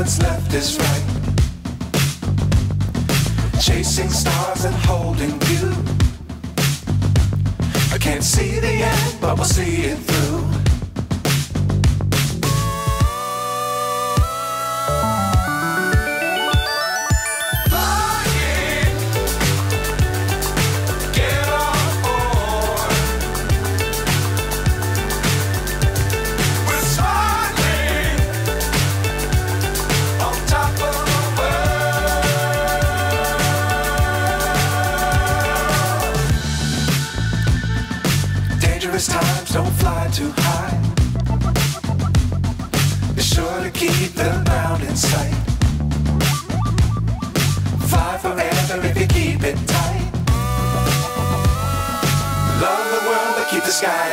what's left is right. Chasing stars and holding you. I can't see the end, but we'll see it through. Times don't fly too high. Be sure to keep the ground in sight. Fly forever if you keep it tight. Love the world but keep the sky